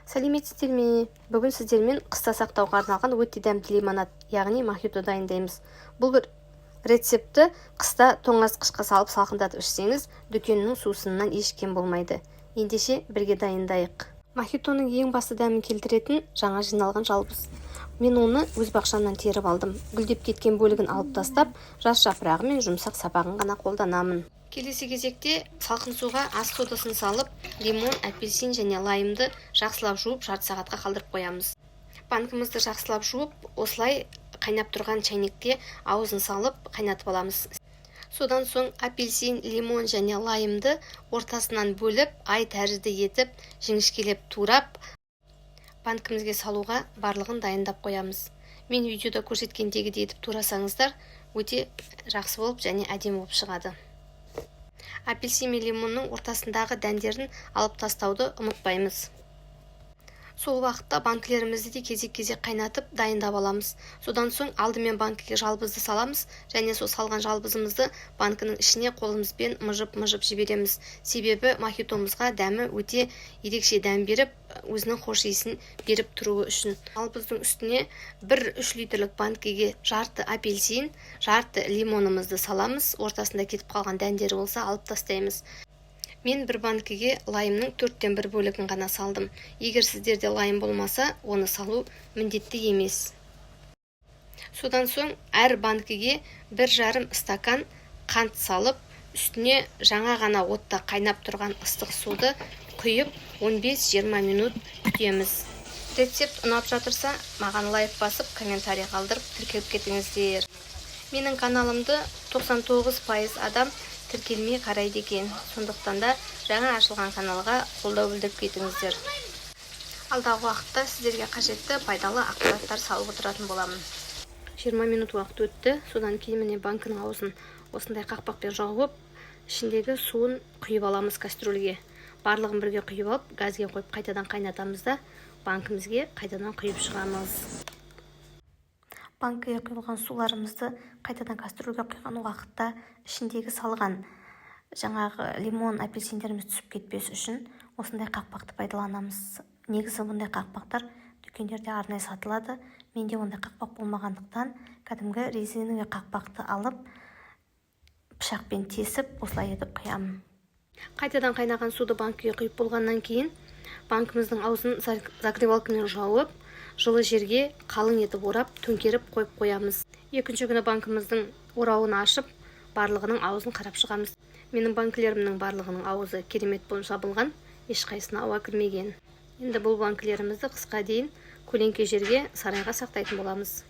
Сәлеметсіздер ме? Бүгін сіздермен қыста сақтауға арналған өте дәмді лимонад, яғни мохито дайындаймыз. Бұл бір рецепті қыста тоңазытқышқа салып салқындатып ішсеңіз, дүкеннің сусынынан еш кем болмайды. Ендеше бірге дайындайық. Мохитоның ең басты дәмін келтіретін жаңа жиналған жалбыз. Мен оны өз бақшамнан теріп алдым. Гүлдеп кеткен бөлігін алып тастап, жас жапырағы мен жұмсақ сабағын ғана қолданамын. Келесі кезекте салқын суға ас содасын салып, лимон, апельсин және лаймды жақсылап жуып жарты сағатқа қалдырып қоямыз. Банкімізді жақсылап жуып, осылай қайнап тұрған чайнекте аузын салып қайнатып аламыз. Содан соң апельсин, лимон және лаймды ортасынан бөліп, ай тәрізді етіп, жіңішкелеп турап, банкімізге салуға барлығын дайындап қоямыз. Мен видеода көрсеткендегідей етіп турасаңыздар, өте жақсы болып және әдемі болып шығады. Апельсин мен лимонның ортасындағы дәндерін алып тастауды ұмытпаймыз. Сол уақытта банкілерімізді де кезек-кезек қайнатып дайындап аламыз. Содан соң алдымен банкіге жалбызды саламыз және сол салған жалбызымызды банкінің ішіне қолымызбен мыжып жібереміз. Себебі мохитомызға дәмі өте ерекше дәм беріп, өзінің хош иісін беріп тұруы үшін. Жалбыздың үстіне 1-3 литрлік банкіге жарты апельсин, жарты лимонымызды саламыз. Ортасында кетіп қалған дәндері болса алып тастаймыз. Мен бір банкіге лаймның 4/1 бөлігін ғана салдым. Егер сіздерде лайм болмаса, оны салу міндетті емес. Содан соң әр банкіге 1,5 стакан қант салып, үстіне жаңа ғана отта қайнап тұрған ыстық суды құйып 15-20 минут күтеміз. Рецепт ұнап жатырса, маған лайк басып, комментарий қалдырып, тіркеліп кетіңіздер. Менің каналымды 99% адам тіркелмей қарайды екен. Сондықтан да жаңа ашылған каналға қолдау білдіріп кетіңіздер. Алдағы уақытта сіздерге қажетті пайдалы ақпараттар салып отыратын боламын. 20 минут уақыт өтті. Содан кейін міне банкінің аузын осындай қақпақпен жауып, ішіндегі суын құйып аламыз кастрөлге. Барлығын бірге құйып алып, газге қойып қайтадан қайнатамыз да банкімізге қайтадан құйып шығамыз. Банкіге құйылған суларымызды қайтадан кастрөлге құйған уақытта ішіндегі салған жаңағы лимон, апельсиндеріміз түсіп кетпес үшін осындай қақпақты пайдаланамыз. Негізі бұндай қақпақтар дүкендерде арнайы сатылады. Менде ондай қақпақ болмағандықтан кәдімгі резиновый қақпақты алып, пышақпен тесіп, осылай етіп құямын. Қайтадан қайнаған суды банкіге құйып болғаннан кейін банкіміздің аузын закрывалкамен жауып, жылы жерге қалың етіп орап, төңкеріп қойып қоямыз. Екінші күні банкіміздің орауын ашып, барлығының аузын қарап шығамыз. Менің банкілерімнің барлығының аузы керемет болып жабылған, ешқайсысына ауа кірмеген. Енді бұл банкілерімізді қысқа дейін көлеңке жерге, сарайға сақтайтын боламыз.